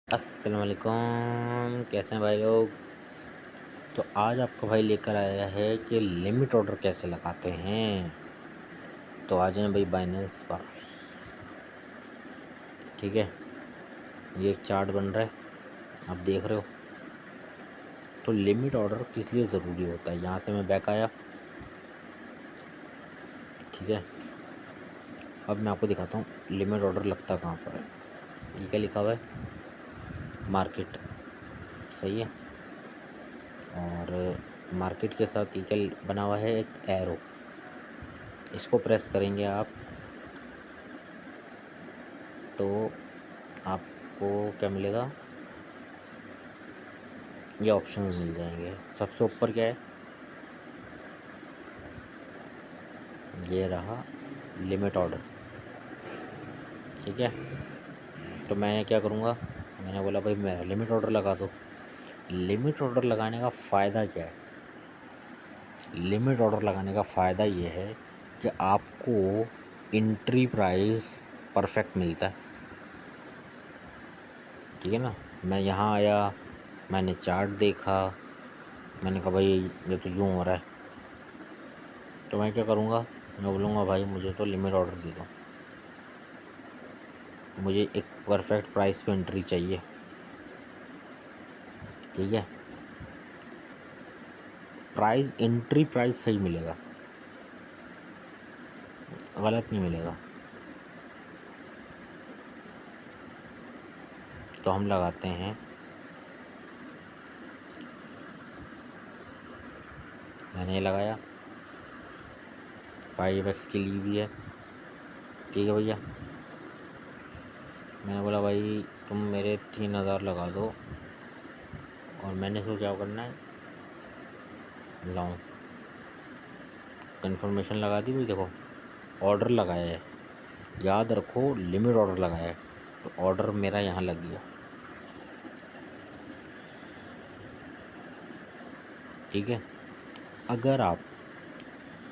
अस्सलाम वालेकुम, कैसे हैं भाई लोग। तो आज आपका भाई लेकर आया है कि लिमिट ऑर्डर कैसे लगाते हैं। तो आ जाएं भाई बाइनेंस पर। ठीक है, ये एक चार्ट बन रहा है, आप देख रहे हो। तो लिमिट ऑर्डर किस लिए ज़रूरी होता है, यहाँ से मैं बैक आया। ठीक है, अब मैं आपको दिखाता हूँ लिमिट ऑर्डर लगता कहाँ पर है। ये क्या लिखा हुआ है, मार्केट। सही है। और मार्केट के साथ ये क्या बना हुआ है, एक एरो। इसको प्रेस करेंगे आप तो आपको क्या मिलेगा, ये ऑप्शंस मिल जाएंगे। सबसे ऊपर क्या है, ये रहा लिमिट ऑर्डर। ठीक है, तो मैं क्या करूँगा, मैंने बोला भाई मेरा लिमिट ऑर्डर लगा दो। लिमिट ऑर्डर लगाने का फ़ायदा क्या है, लिमिट ऑर्डर लगाने का फ़ायदा ये है कि आपको एंट्री प्राइस परफेक्ट मिलता है। ठीक है ना। मैं यहाँ आया, मैंने चार्ट देखा, मैंने कहा भाई ये तो यूँ हो रहा है, तो मैं क्या करूँगा, मैं बोलूँगा भाई मुझे तो लिमिट ऑर्डर दे दो, मुझे एक परफेक्ट प्राइस पे एंट्री चाहिए। ठीक है, प्राइस एंट्री प्राइस सही मिलेगा, गलत नहीं मिलेगा। तो हम लगाते हैं, मैंने ये लगाया 5x के लिए भी है। ठीक है भैया, मैंने बोला भाई तुम मेरे 3000 लगा दो, और मैंने इसको क्या करना है, लाऊं कंफर्मेशन लगा दी भाई। देखो ऑर्डर लगाया है, याद रखो लिमिट ऑर्डर लगाया है, तो ऑर्डर मेरा यहाँ लग गया। ठीक है, अगर आप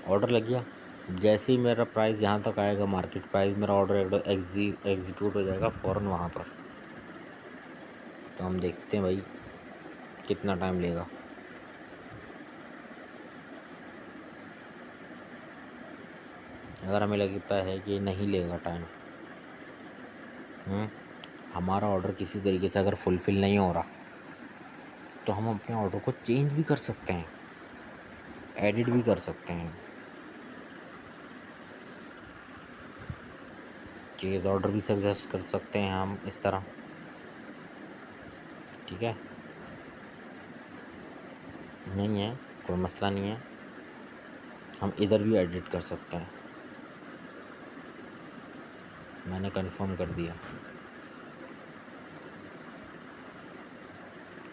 ऑर्डर लग गया, जैसे ही मेरा प्राइस यहाँ तक आएगा मार्केट प्राइस, मेरा ऑर्डर एग्जीक्यूट हो जाएगा फ़ौरन वहाँ पर। तो हम देखते हैं भाई कितना टाइम लेगा। अगर हमें लगता है कि नहीं लेगा टाइम, हमारा ऑर्डर किसी तरीके से अगर फुलफ़िल नहीं हो रहा, तो हम अपने ऑर्डर को चेंज भी कर सकते हैं, एडिट भी कर सकते हैं, चेंज ऑर्डर भी सजेस्ट कर सकते हैं हम इस तरह। ठीक है, नहीं है कोई मसला नहीं है, हम इधर भी एडिट कर सकते हैं। मैंने कंफर्म कर दिया।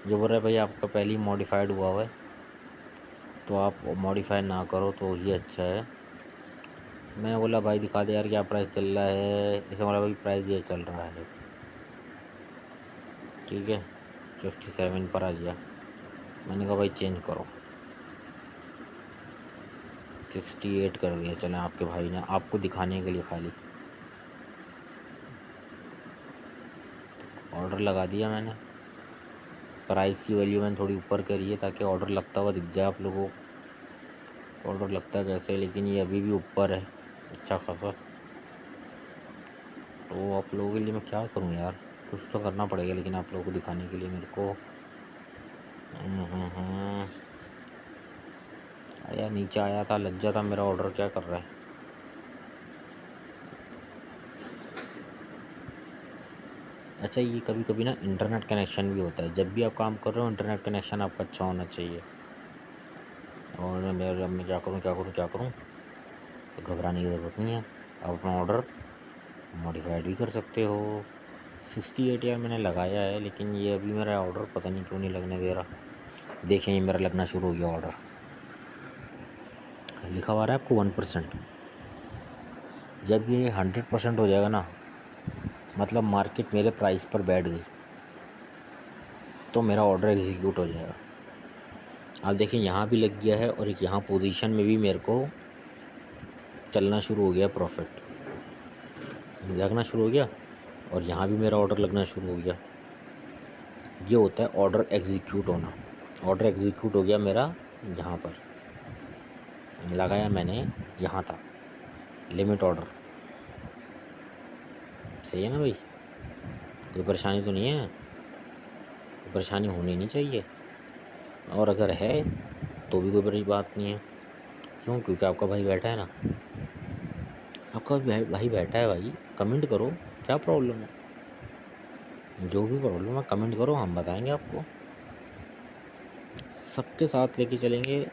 जो बोल रहा है भाई आपका पहले ही मॉडिफाइड हुआ है, तो आप मॉडिफाई ना करो तो ही अच्छा है। मैं बोला भाई दिखा दे यार क्या प्राइस चल रहा है, ऐसे बोला भाई प्राइस ये चल रहा है। ठीक है, 57 पर आ गया। मैंने कहा भाई चेंज करो, 68 कर दिया। चलें, आपके भाई ने आपको दिखाने के लिए खाली ऑर्डर लगा दिया मैंने। प्राइस की वैल्यू मैंने थोड़ी ऊपर करी है ताकि ऑर्डर लगता हुआ दिख जाए आप लोगों को, ऑर्डर लगता है कैसे, लेकिन ये अभी भी ऊपर है अच्छा खासा। तो आप लोगों के लिए मैं क्या करूं यार, कुछ तो करना पड़ेगा, लेकिन आप लोगों को दिखाने के लिए मेरे को। अरे यार नीचे आया था, लग जाता मेरा ऑर्डर, क्या कर रहा है। अच्छा, ये कभी कभी ना इंटरनेट कनेक्शन भी होता है, जब भी आप काम कर रहे हो इंटरनेट कनेक्शन आपका अच्छा होना चाहिए। और मैं क्या करूँ क्या करूँ क्या करूँ, तो घबराने की ज़रूरत नहीं है, आप अपना ऑर्डर मॉडिफाइड भी कर सकते हो। 68 यार मैंने लगाया है, लेकिन ये अभी मेरा ऑर्डर पता नहीं क्यों नहीं लगने दे रहा। देखें ये मेरा लगना शुरू हो गया ऑर्डर, लिखा हुआ है आपको 1%। जब ये 100% हो जाएगा ना, मतलब मार्केट मेरे प्राइस पर बैठ गई, तो मेरा ऑर्डर एग्जीक्यूट हो जाएगा। आप देखें यहाँ भी लग गया है, और एक यहाँ पोजीशन में भी मेरे को चलना शुरू हो गया, प्रॉफिट लगना शुरू हो गया, और यहाँ भी मेरा ऑर्डर लगना शुरू हो गया। ये होता है ऑर्डर एग्जीक्यूट होना। ऑर्डर एग्जीक्यूट हो गया मेरा, यहाँ पर लगाया मैंने, यहाँ था लिमिट ऑर्डर। सही है ना भाई, कोई परेशानी तो नहीं है, कोई परेशानी होनी नहीं चाहिए, और अगर है तो भी कोई बड़ी बात नहीं है। क्यों? क्योंकि आपका भाई बैठा है ना, आपका भाई बैठा है भाई, कमेंट करो, क्या प्रॉब्लम है? जो भी प्रॉब्लम है कमेंट करो, हम बताएंगे आपको। सबके साथ लेके चलेंगे,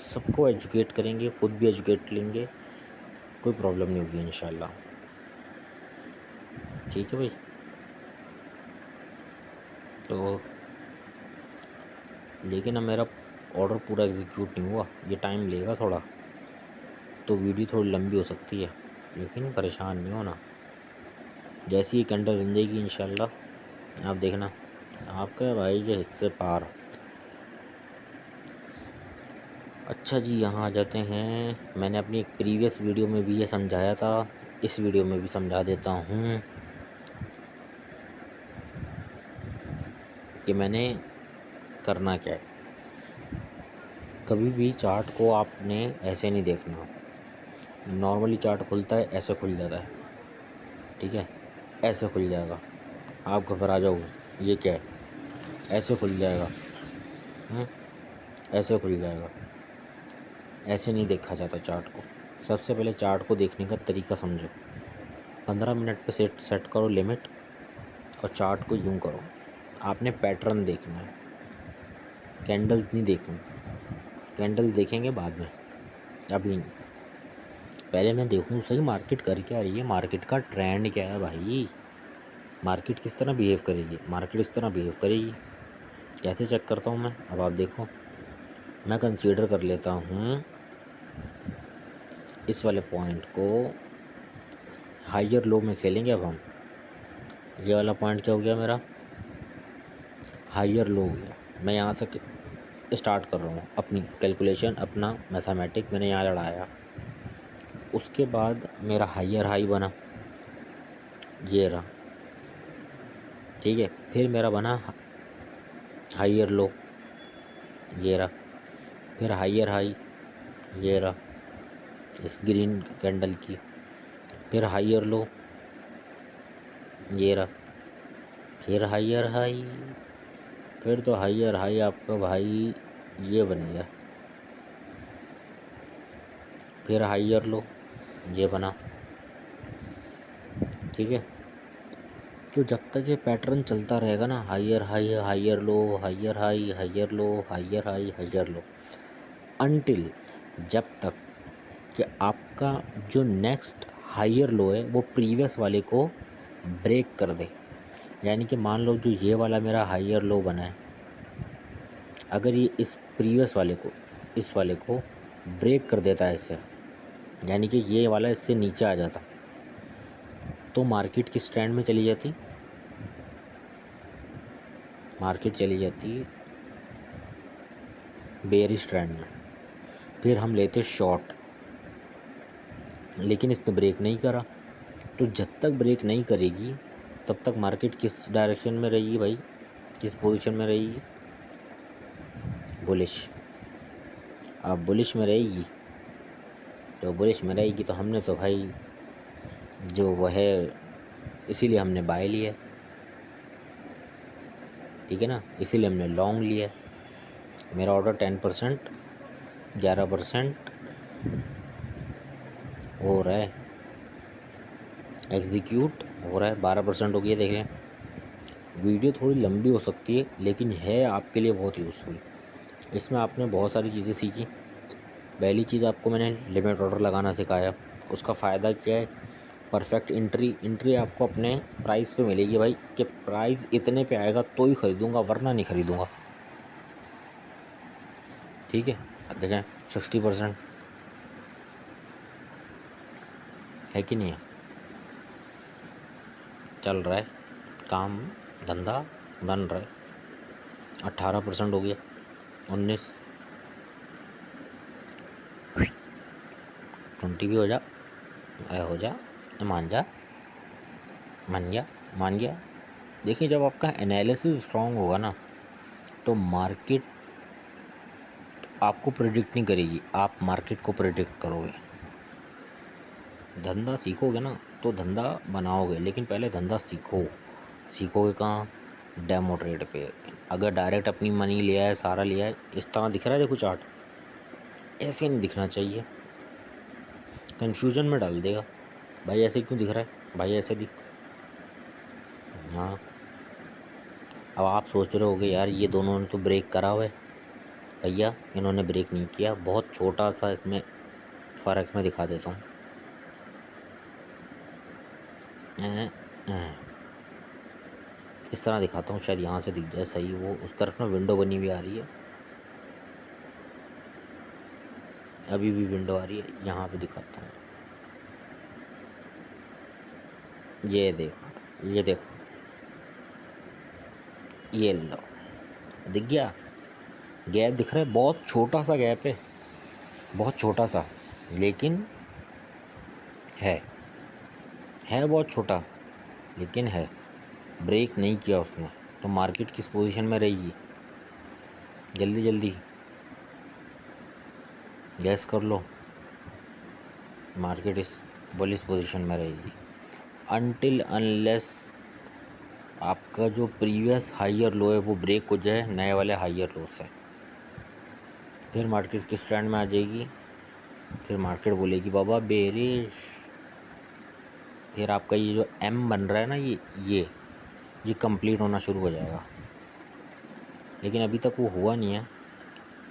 सबको एजुकेट करेंगे, खुद भी एजुकेट लेंगे, कोई प्रॉब्लम नहीं होगी इंशाल्लाह। ठीक है भाई, तो लेकिन अब मेरा ऑर्डर पूरा एग्जीक्यूट नहीं हुआ, ये टाइम लेगा थोड़ा, तो वीडियो थोड़ी लंबी हो सकती है, लेकिन परेशान नहीं होना। जैसी ही कैंडल बन जाएगी इंशाल्लाह, आप देखना आपके भाई के हिस्से पार। अच्छा जी, यहाँ आ जाते हैं। मैंने अपनी एक प्रीवियस वीडियो में भी ये समझाया था, इस वीडियो में भी समझा देता हूँ कि मैंने करना क्या है। कभी भी चार्ट को आपने ऐसे नहीं देखना, नॉर्मली चार्ट खुलता है ऐसे खुल जाता है, ठीक है, ऐसे खुल जाएगा, आप घबरा जाओगे, ये क्या है, ऐसे खुल जाएगा, ऐसे खुल जाएगा। ऐसे नहीं देखा जाता चार्ट को। सबसे पहले चार्ट को देखने का तरीका समझो। 15 मिनट पे सेट करो लिमिट, और चार्ट को यूं करो। आपने पैटर्न देखना है, कैंडल्स नहीं देखनी। कैंडल्स देखेंगे बाद में, अभी नहीं। पहले मैं देखूं सही मार्केट कर क्या रही है, मार्केट का ट्रेंड क्या है भाई, मार्केट किस तरह बिहेव करेगी। मार्केट इस तरह बिहेव करेगी, कैसे चेक करता हूँ मैं, अब आप देखो। मैं कंसीडर कर लेता हूँ इस वाले पॉइंट को, हाइयर लो में खेलेंगे अब हम। ये वाला पॉइंट क्या हो गया मेरा, हाइयर लो हो गया। मैं यहाँ से स्टार्ट कर रहा हूँ अपनी कैलकुलेशन, अपना मैथमेटिक मैंने यहाँ लड़ाया। उसके बाद मेरा हाइयर हाई बना, ये रहा, ठीक है। फिर मेरा बना हाइयर लो, ये रहा। फिर हाइयर हाई, ये रहा इस ग्रीन कैंडल की। फिर हाइयर लो, ये रहा। फिर हाइयर हाई, फिर तो हाइयर हाई आपका भाई ये बन गया। फिर हाइयर लो, ये बना, ठीक है। तो जब तक ये पैटर्न चलता रहेगा ना, हाइयर हाई हाइयर लो, हाइयर हाई हाइयर लो, हाइयर हाई हाइयर लो, अनटिल जब तक कि आपका जो नेक्स्ट हाइयर लो है वो प्रीवियस वाले को ब्रेक कर दे। यानी कि मान लो जो ये वाला मेरा हाइयर लो बना है, अगर ये इस प्रीवियस वाले को, इस वाले को ब्रेक कर देता है इससे, यानी कि ये वाला इससे नीचे आ जाता, तो मार्केट किस ट्रेंड में चली जाती, मार्केट चली जाती बेयरिश ट्रेंड में। फिर हम लेते शॉर्ट, लेकिन इसने ब्रेक नहीं करा। तो जब तक ब्रेक नहीं करेगी तब तक मार्केट किस डायरेक्शन में रहेगी भाई, किस पोजीशन में रहेगी, बुलिश। अब बुलिश में रहेगी, तो बुलिश में रहेगी तो हमने तो भाई जो वो है, इसीलिए हमने बाय लिया, ठीक है ना, इसीलिए हमने लॉन्ग लिया। मेरा ऑर्डर 10%, 11% हो रहा है, एग्जीक्यूट हो रहा है, 12% हो गया। देख लें, वीडियो थोड़ी लंबी हो सकती है लेकिन है आपके लिए बहुत यूज़फुल। इसमें आपने बहुत सारी चीज़ें सीखी। पहली चीज़ आपको मैंने लिमिट ऑर्डर लगाना सिखाया, उसका फ़ायदा क्या है, परफेक्ट एंट्री आपको अपने प्राइस पे मिलेगी भाई, कि प्राइस इतने पे आएगा तो ही ख़रीदूँगा वरना नहीं ख़रीदूँगा, ठीक है। अब देखें 60% है कि नहीं है, चल रहा है, काम धंधा बन रहा है। 18% हो गया, 19, 20 भी हो जा, अरे हो जा, मान जा, मान गया, मान गया, देखिए जब आपका एनालिसिस स्ट्रॉन्ग होगा ना तो मार्केट आपको प्रेडिक्ट नहीं करेगी, आप मार्केट को प्रेडिक्ट करोगे। धंधा सीखोगे ना तो धंधा बनाओगे, लेकिन पहले धंधा सीखोगे कहाँ? डेमो ट्रेड पे। अगर डायरेक्ट अपनी मनी लिया है, सारा लिया है, इस तरह दिख रहा है देखो चार्ट, ऐसे नहीं दिखना चाहिए, कन्फ्यूजन में डाल देगा। भाई ऐसे क्यों दिख रहा है, भाई ऐसे दिख। हाँ, अब आप सोच रहे होगे यार ये दोनों ने तो ब्रेक करा हुआ है। भैया इन्होंने ब्रेक नहीं किया, बहुत छोटा सा इसमें फ़र्क मैं दिखा देता हूँ। इस तरह दिखाता हूँ, शायद यहाँ से दिख जाए सही। वो उस तरफ ना विंडो बनी हुई आ रही है, अभी भी विंडो आ रही है, यहाँ पे दिखाता हूँ। ये देखो, ये देखो, ये लो, दिख गया? गैप दिख रहा है, बहुत छोटा सा गैप है, बहुत छोटा सा, लेकिन है बहुत छोटा, लेकिन है। ब्रेक नहीं किया उसने, तो मार्केट किस पोजीशन में रहेगी? जल्दी जल्दी गैस कर लो। मार्केट इस बुलिश पोजीशन में रहेगी अनटिल अनलेस आपका जो प्रीवियस हायर लो है वो ब्रेक हो जाए नए वाले हायर लो से। फिर मार्केट किस ट्रेंड में आ जाएगी? फिर मार्केट बोलेगी बाबा बेरिश। फिर आपका ये जो एम बन रहा है ना, ये कंप्लीट होना शुरू हो जाएगा, लेकिन अभी तक वो हुआ नहीं है।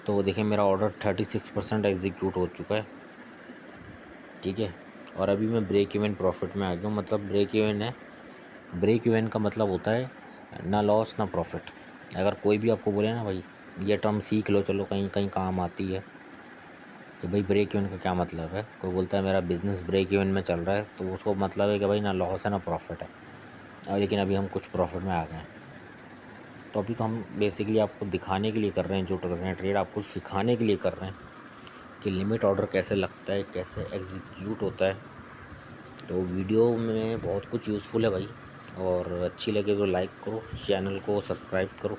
तो देखिए मेरा ऑर्डर 36% एग्जीक्यूट हो चुका है, ठीक है। और अभी मैं ब्रेक इवन प्रॉफिट में आ गया हूँ। मतलब ब्रेक इवन है, ब्रेक इवन का मतलब होता है ना लॉस ना प्रॉफिट। अगर कोई भी आपको बोले ना भाई ये टर्म सीख लो, चलो कहीं कहीं काम आती है, कि भाई ब्रेक इवन का क्या मतलब है। कोई बोलता है मेरा बिज़नेस ब्रेक इवन में चल रहा है, तो उसको मतलब है कि भाई ना लॉस है ना प्रॉफिट है। और लेकिन अभी हम कुछ प्रॉफिट में आ गए हैं। तो अभी तो हम बेसिकली आपको दिखाने के लिए कर रहे हैं, जो कर रहे हैं ट्रेड आपको सिखाने के लिए कर रहे हैं कि लिमिट ऑर्डर कैसे लगता है, कैसे एग्जीक्यूट होता है। तो वीडियो में बहुत कुछ यूज़फुल है भाई, और अच्छी लगे तो लाइक करो, चैनल को सब्सक्राइब करो,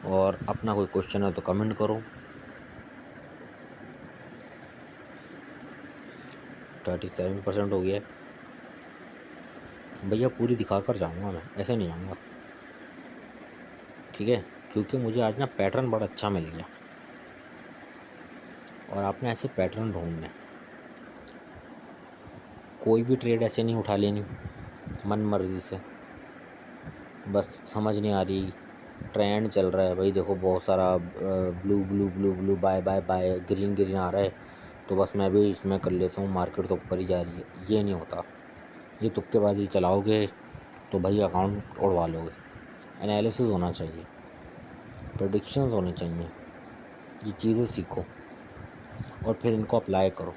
और अपना कोई क्वेश्चन हो तो कमेंट करो। 37% हो गया भैया, पूरी दिखा कर जाऊँगा मैं, ऐसे नहीं आऊँगा, ठीक है। क्योंकि मुझे आज ना पैटर्न बड़ा अच्छा मिल गया, और आपने ऐसे पैटर्न ढूंढने। कोई भी ट्रेड ऐसे नहीं उठा लेनी मन मर्जी से, बस समझ नहीं आ रही ट्रेंड चल रहा है भाई, देखो बहुत सारा blue blue blue blue bye bye bye green green आ रहा है, तो बस मैं भी इसमें कर लेता हूँ, मार्केट तो ऊपर ही जा रही है। ये नहीं होता, ये तुक्केबाजी चलाओगे तो भाई अकाउंट उड़वा लोगे। एनालिसिस होना चाहिए, प्रेडिक्शंस होने चाहिए, ये चीज़ें सीखो और फिर इनको अप्लाई करो।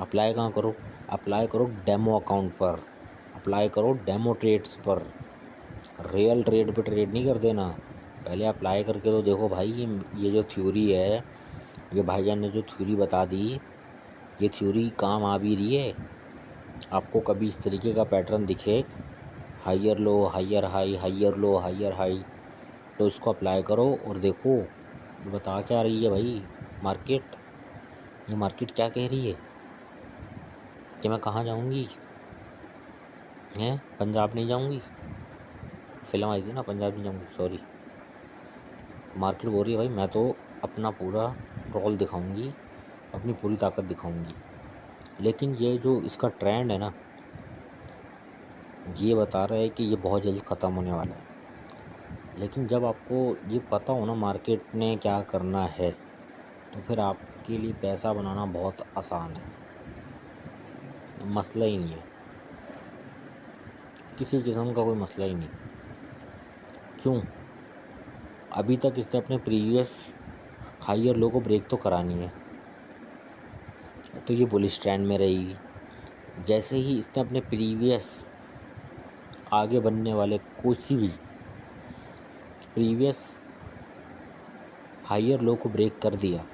अप्लाई कहाँ करो? अप्लाई करो डेमो अकाउंट पर, अप्लाई करो डेमो ट्रेड्स पर। रियल ट्रेड पे ट्रेड नहीं कर देना, पहले अप्लाई करके तो देखो भाई ये जो थ्योरी है, ये भाईजान ने जो थ्योरी बता दी, ये थ्योरी काम आ भी रही है। आपको कभी इस तरीके का पैटर्न दिखे, higher low higher high higher low higher high, तो इसको अप्लाई करो और देखो ये बता क्या रही है भाई मार्केट। ये मार्केट क्या कह रही है कि मैं कहाँ जाऊँगी, हैं पंजाब नहीं जाऊँगी। फिल्म आई थी ना पंजाब नहीं जाऊँगी, सॉरी। मार्केट बोल रही है भाई मैं तो अपना पूरा ट्रॉल दिखाऊंगी, अपनी पूरी ताकत दिखाऊंगी। लेकिन ये जो इसका ट्रेंड है ना, ये बता रहा है कि ये बहुत जल्द ख़त्म होने वाला है। लेकिन जब आपको ये पता हो ना मार्केट ने क्या करना है, तो फिर आपके लिए पैसा बनाना बहुत आसान है, मसला ही नहीं है, किसी किस्म का कोई मसला ही नहीं। क्यों? अभी तक इसने अपने प्रीवियस हायर लो को ब्रेक तो करानी है, तो ये बुलिश ट्रेंड में रहेगी। जैसे ही इसने अपने प्रीवियस आगे बनने वाले कुछ भी प्रीवियस हायर लो को ब्रेक कर दिया,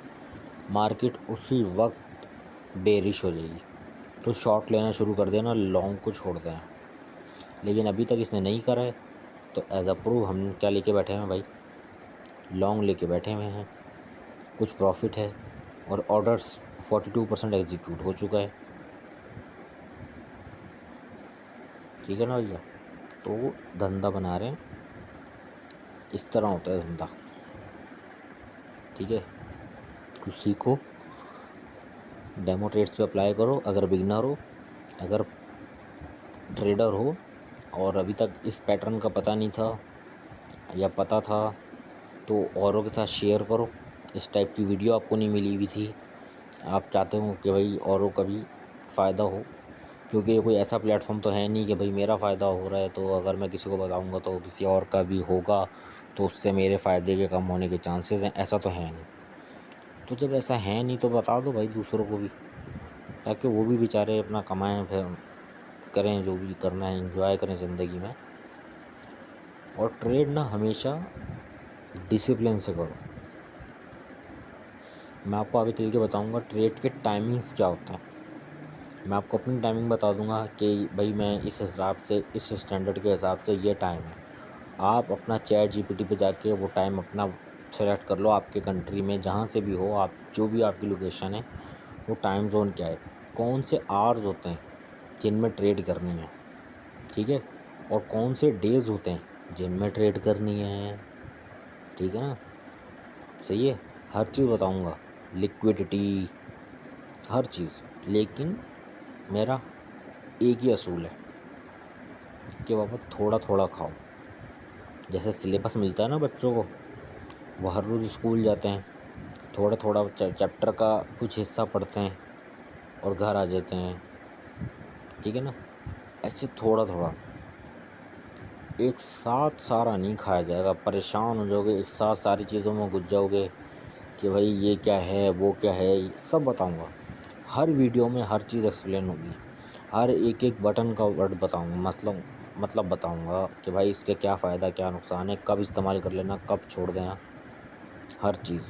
मार्केट उसी वक्त बेरिश हो जाएगी। तो शॉर्ट लेना शुरू कर देना, लॉन्ग को छोड़ देना। लेकिन अभी तक इसने नहीं करा है, तो एज अ प्रूफ हम क्या लेके बैठे हैं भाई, लॉन्ग लेके बैठे हुए हैं, कुछ प्रॉफिट है और ऑर्डर्स 42% एग्जीक्यूट हो चुका है। ठीक है ना भैया, तो धंधा बना रहे हैं, इस तरह होता है धंधा। ठीक है, कुछ सीखो, डेमो ट्रेड्स पे अप्लाई करो। अगर बिगनर हो, अगर ट्रेडर हो और अभी तक इस पैटर्न का पता नहीं था या पता था, तो औरों के साथ शेयर करो। इस टाइप की वीडियो आपको नहीं मिली हुई थी, आप चाहते हो कि भाई औरों का भी फ़ायदा हो, क्योंकि ये कोई ऐसा प्लेटफॉर्म तो है नहीं कि भाई मेरा फ़ायदा हो रहा है तो अगर मैं किसी को बताऊंगा तो किसी और का भी होगा, तो उससे मेरे फ़ायदे के कम होने के चांसेस हैं। ऐसा तो है नहीं। तो जब ऐसा है नहीं तो बता दो भाई दूसरों को भी, ताकि वो भी बेचारे अपना कमाएं, फिर करें जो भी करना है, एंजॉय करें ज़िंदगी में। और ट्रेड ना हमेशा डिसिप्लिन से करो। मैं आपको आगे चल के बताऊँगा ट्रेड के टाइमिंग्स क्या होता है। मैं आपको अपनी टाइमिंग बता दूंगा कि भाई मैं इस हिसाब से, इस स्टैंडर्ड के हिसाब से ये टाइम है। आप अपना चैट जीपीटी पे जाके वो टाइम अपना सेलेक्ट कर लो, आपके कंट्री में जहाँ से भी हो, आप जो भी आपकी लोकेशन है, वो टाइम जोन क्या है, कौन से आवर्स होते हैं जिनमें ट्रेड करनी है। ठीक है, और कौन से डेज होते हैं जिनमें ट्रेड करनी है। ठीक है ना, सही है, हर चीज़ बताऊंगा, लिक्विडिटी, हर चीज़। लेकिन मेरा एक ही असूल है कि बाबा थोड़ा थोड़ा खाओ। जैसे सिलेबस मिलता है ना बच्चों को, वो हर रोज़ स्कूल जाते हैं, थोड़ा थोड़ा चैप्टर का कुछ हिस्सा पढ़ते हैं और घर आ जाते हैं। ठीक है ना, ऐसे थोड़ा थोड़ा, एक साथ सारा नहीं खाया जाएगा। परेशान हो जाओगे, एक साथ सारी चीज़ों में घुस जाओगे कि भाई ये क्या है, वो क्या है, सब बताऊंगा। हर वीडियो में हर चीज़ एक्सप्लेन होगी, हर एक एक बटन का वर्ड बताऊंगा, मतलब बताऊंगा कि भाई इसके क्या फ़ायदा क्या नुकसान है, कब इस्तेमाल कर लेना, कब छोड़ देना, हर चीज़।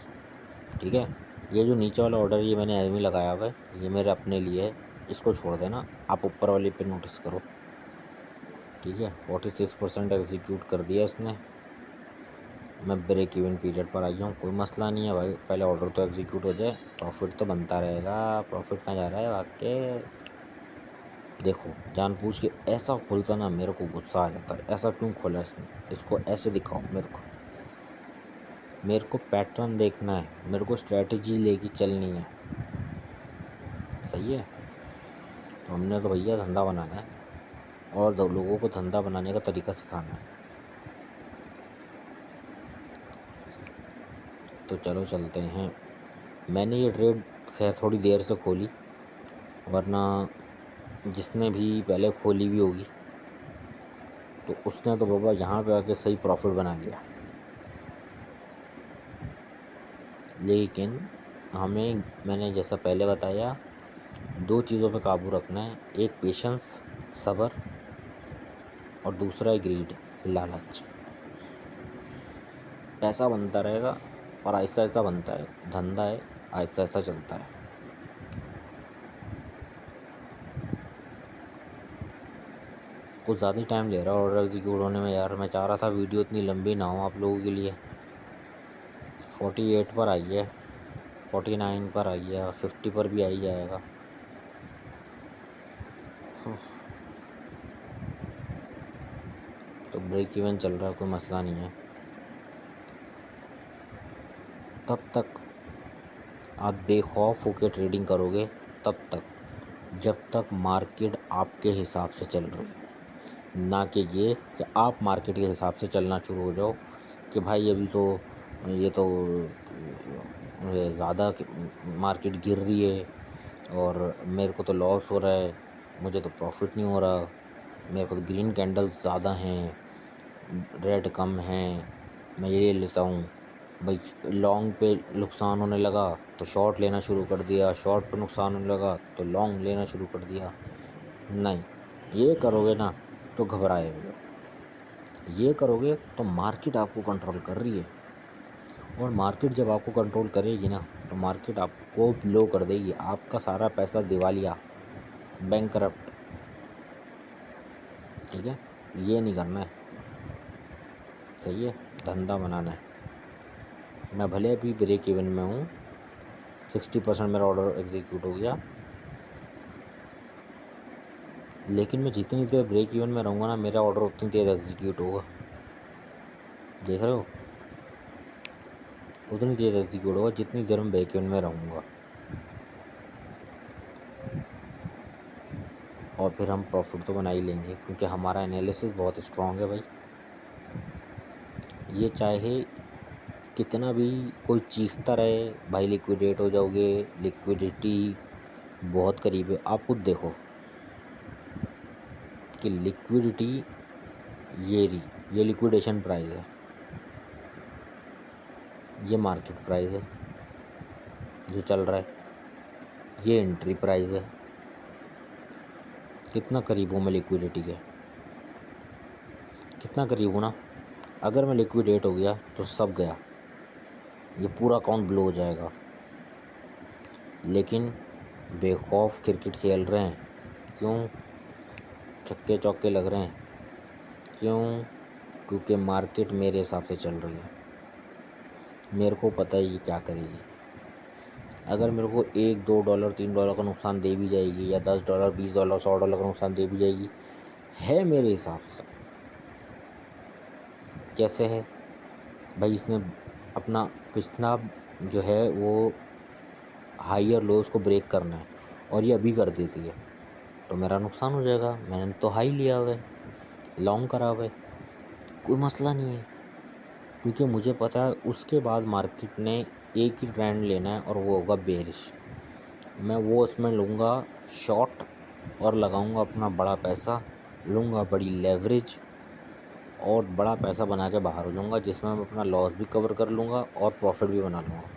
ठीक है, ये जो नीचे वाला ऑर्डर ये मैंने एवं लगाया हुआ है, ये मेरे अपने लिए है, इसको छोड़ देना, आप ऊपर वाले पे नोटिस करो। ठीक है, 46% एग्जीक्यूट कर दिया इसने, मैं ब्रेक इवन पीरियड पर आई हूँ। कोई मसला नहीं है भाई, पहले ऑर्डर तो एग्जीक्यूट हो जाए, प्रॉफिट तो बनता रहेगा। प्रॉफिट कहाँ जा रहा है वाकई, देखो जानबूझ के ऐसा खोलता ना, मेरे को गुस्सा आ जाता है। ऐसा क्यों खोला इसने, इसको ऐसे दिखाओ मेरे को पैटर्न देखना है, मेरे को स्ट्रेटजी लेके चलनी है। सही है, तो हमने तो भैया धंधा बनाना है और लोगों को धंधा बनाने का तरीका सिखाना है। तो चलो चलते हैं। मैंने ये ट्रेड खैर थोड़ी देर से खोली, वरना जिसने भी पहले खोली भी होगी तो उसने तो बाबा यहाँ पे आके सही प्रॉफिट बना लिया। लेकिन हमें, मैंने जैसा पहले बताया, दो चीज़ों पे काबू रखना है, एक पेशेंस, सब्र, और दूसरा है ग्रीड, लालच। पैसा बनता रहेगा और आहिस्ता आहिस्ता बनता है, धंधा है, आहिस्ता आहिस्ता चलता है। कुछ ज़्यादा ही टाइम ले रहा है ऑर्डर एग्जीक्यूट होने में यार। मैं चाह रहा था वीडियो इतनी लंबी ना हो आप लोगों के लिए। 48 पर आई है, 49 पर आई है, 50 पर भी आ ही जाएगा। तो ब्रेक इवन चल रहा है, कोई मसला नहीं है। तब तक आप बेखौफ होकर ट्रेडिंग करोगे, तब तक जब तक मार्केट आपके हिसाब से चल रही है, ना कि ये कि आप मार्केट के हिसाब से चलना शुरू हो जाओ कि भाई अभी तो ये तो ज़्यादा मार्केट गिर रही है और मेरे को तो लॉस हो रहा है, मुझे तो प्रॉफिट नहीं हो रहा, मेरे को तो ग्रीन कैंडल्स ज़्यादा हैं, रेड कम हैं, मैं ये ले लेता हूँ। भाई लॉन्ग पे नुकसान होने लगा तो शॉर्ट लेना शुरू कर दिया, शॉर्ट पे नुकसान होने लगा तो लॉन्ग लेना शुरू कर दिया। नहीं, ये करोगे ना तो घबराएगे, ये करोगे तो मार्केट आपको कंट्रोल कर रही है। और मार्केट जब आपको कंट्रोल करेगी ना तो मार्केट आपको ब्लो कर देगी, आपका सारा पैसा दिवालिया, बैंकरप्ट। ठीक है, ये नहीं करना है। सही है, धंधा बनाना है। मैं भले अभी ब्रेक इवन में हूँ, 60% मेरा ऑर्डर एग्जीक्यूट हो गया, लेकिन मैं जितनी देर ब्रेक इवन में रहूँगा ना, मेरा ऑर्डर उतनी देर एग्जीक्यूट होगा। देख रहे हो, उतनी देर एग्जीक्यूट होगा जितनी देर मैं ब्रेक इवन में रहूँगा, और फिर हम प्रॉफिट तो बना ही लेंगे, क्योंकि हमारा एनालिसिस बहुत स्ट्रॉन्ग है भाई। ये चाहे कितना भी कोई चीखता रहे भाई लिक्विडेट हो जाओगे, लिक्विडिटी बहुत करीब है, आप खुद देखो कि लिक्विडिटी ये लिक्विडेशन प्राइस है, ये मार्केट प्राइस है जो चल रहा है, ये एंट्री प्राइस है। कितना करीब हूँ मैं लिक्विडिटी के, कितना करीब हूँ ना। अगर मैं लिक्विडेट हो गया तो सब गया, ये पूरा अकाउंट ब्लो हो जाएगा। लेकिन बेखौफ क्रिकेट खेल रहे हैं, क्यों? छक्के चौके लग रहे हैं, क्यों? क्योंकि मार्केट मेरे हिसाब से चल रही है, मेरे को पता है ये क्या करेगी। अगर मेरे को $1, $2, $3 का नुकसान दे भी जाएगी, या $10, $20, $100 का नुकसान दे भी जाएगी, है मेरे हिसाब से। कैसे है भाई? इसने अपना पिछला जो है वो हाई लो उसको ब्रेक करना है, और ये अभी कर देती है तो मेरा नुकसान हो जाएगा। मैंने तो हाई लिया हुआ है, लॉन्ग करा हुआ है, कोई मसला नहीं है, क्योंकि मुझे पता है उसके बाद मार्केट ने एक ही ट्रेंड लेना है और वो होगा बेरिश। मैं वो उसमें लूँगा शॉर्ट, और लगाऊँगा अपना बड़ा पैसा, लूँगा बड़ी लेवरेज, और बड़ा पैसा बना के बाहर हो जाऊँगा, जिसमें मैं अपना लॉस भी कवर कर लूँगा और प्रॉफिट भी बना लूँगा,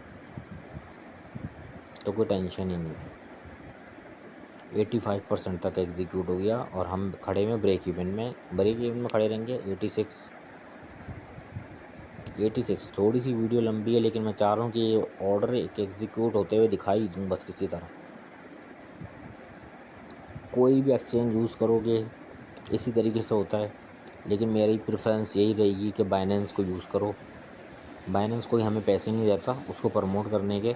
तो कोई टेंशन ही नहीं है। 85% तक एग्जीक्यूट हो गया, और हम खड़े में ब्रेक इवन में खड़े रहेंगे। 86 थोड़ी सी वीडियो लंबी है, लेकिन मैं चाह रहा हूँ कि ये ऑर्डर एक एग्जीक्यूट होते हुए दिखाई दूँ बस किसी तरह। कोई भी एक्सचेंज यूज़ करोगे इसी तरीके से होता है, लेकिन मेरी प्रेफरेंस यही रहेगी कि बाइनेंस को यूज़ करो। बाइनेंस कोई हमें पैसे नहीं देता उसको प्रमोट करने के,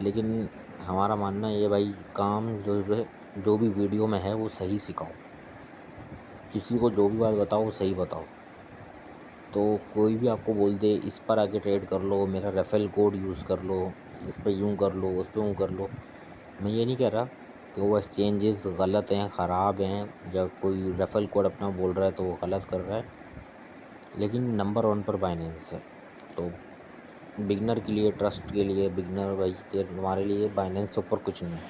लेकिन हमारा मानना ये भाई काम जो भी वीडियो में है वो सही सिखाओ, किसी को जो भी बात बताओ वो सही बताओ। तो कोई भी आपको बोल दे इस पर आके ट्रेड कर लो, मेरा रेफरल कोड यूज़ कर लो, इस पर यूँ कर लो, उस पर यूँ कर लो, मैं ये नहीं कह रहा कि वो एक्सचेंजेस गलत हैं, ख़राब हैं। जब कोई रेफरल कोड अपना बोल रहा है तो वो गलत कर रहा है, लेकिन नंबर 1 पर बाइनेंस है। तो बिगनर के लिए, ट्रस्ट के लिए, बिगनर भाई तुम्हारे लिए बाइनेंस से ऊपर कुछ नहीं है।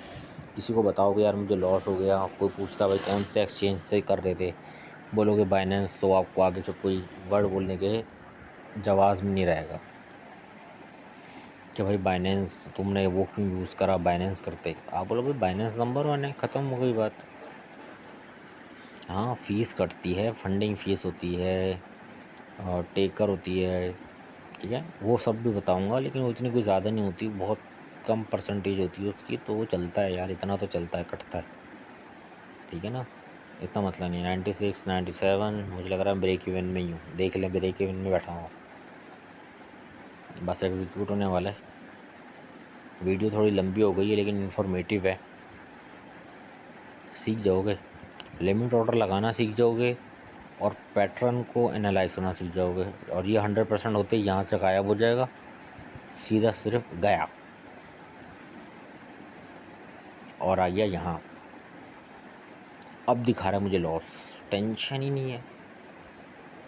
किसी को बताओगे यार मुझे लॉस हो गया, कोई पूछता भाई कौन से एक्सचेंज से कर रहे थे, बोलोगे बाइनेंस, तो आपको आगे से कोई वर्ड बोलने के जवाब में नहीं रहेगा कि भाई बाइनेंस तुमने वो क्यों यूज़ करा, बाइनेंस करते। आप बोलोगे बाइनेंस नंबर 1 है, ख़त्म हो गई बात। हाँ फ़ीस कटती है, फंडिंग फ़ीस होती है, और टेकर होती है, ठीक है, वो सब भी बताऊंगा, लेकिन वो इतनी कोई ज़्यादा नहीं होती, बहुत कम परसेंटेज होती है उसकी, तो वो चलता है यार, इतना तो चलता है, कटता है, ठीक है ना, इतना मतलब नहीं। 96, 97 मुझे लग रहा है ब्रेक इवन में ही हूँ, देख लें ब्रेक इवन में बैठा हूँ, बस एग्जीक्यूट होने वाला है। वीडियो थोड़ी लंबी हो गई है लेकिन इन्फॉर्मेटिव है, सीख जाओगे, लिमिट ऑर्डर लगाना सीख जाओगे, और पैटर्न को एनालाइज करना सीख जाओगे, और ये 100% होते ही यहाँ से गायब हो जाएगा, सीधा सिर्फ गया और आ गया यहाँ। अब दिखा रहा है मुझे लॉस, टेंशन ही नहीं है,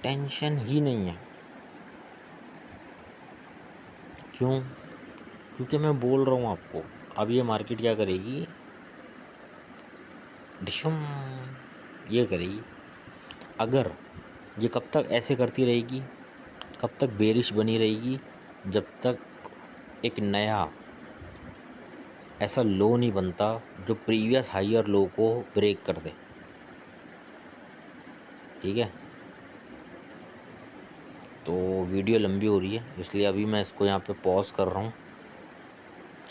टेंशन ही नहीं है। क्यों? क्योंकि मैं बोल रहा हूँ आपको, अब ये मार्केट क्या करेगी, डिशम ये करेगी। अगर ये कब तक ऐसे करती रहेगी, कब तक बेरिश बनी रहेगी, जब तक एक नया ऐसा लो नहीं बनता जो प्रीवियस हायर लो को ब्रेक कर दे, ठीक है। तो वीडियो लंबी हो रही है, इसलिए अभी मैं इसको यहाँ पे पॉज कर रहा हूँ,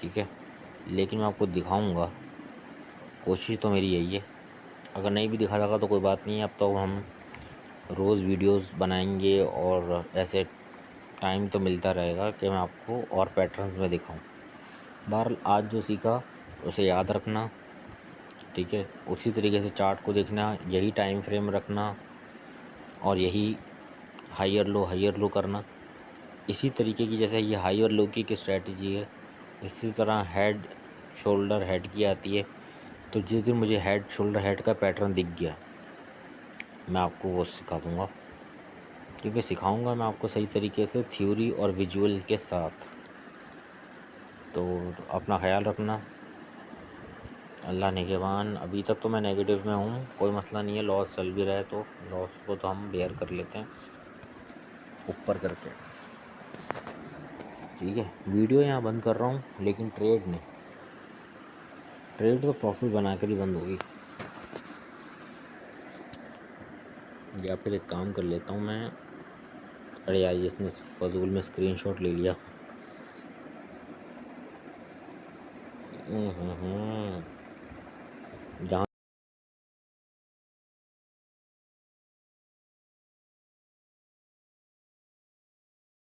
ठीक है, लेकिन मैं आपको दिखाऊंगा, कोशिश तो मेरी यही है। अगर नहीं भी दिखा सका तो कोई बात नहीं है, अब तो हम रोज़ वीडियोस बनाएंगे और ऐसे टाइम तो मिलता रहेगा कि मैं आपको और पैटर्न्स में दिखाऊं। बहरहाल आज जो सीखा उसे याद रखना, ठीक है। उसी तरीके से चार्ट को देखना, यही टाइम फ्रेम रखना और यही हाई और लो करना। इसी तरीके की जैसे ये हाई और लो की एक स्ट्रैटेजी है, इसी तरह हेड शोल्डर हेड की आती है। तो जिस दिन मुझे हेड शोल्डर हेड का पैटर्न दिख गया मैं आपको वो सिखा दूँगा, ठीक है। सिखाऊँगा मैं आपको सही तरीके से थ्योरी और विजुअल के साथ। तो अपना ख़्याल रखना। अल्लाह निगहबान। अभी तक तो मैं नेगेटिव में हूँ, कोई मसला नहीं है। लॉस चल भी रहा है तो लॉस को तो हम बेयर कर लेते हैं ऊपर करके, ठीक है। वीडियो यहाँ बंद कर रहा हूँ लेकिन ट्रेड नहीं, ट्रेड तो प्रॉफिट बना कर ही बंद होगी। या फिर एक काम कर लेता हूँ मैं, अरे यार इसने फजूल में स्क्रीनशॉट ले लिया। जहाँ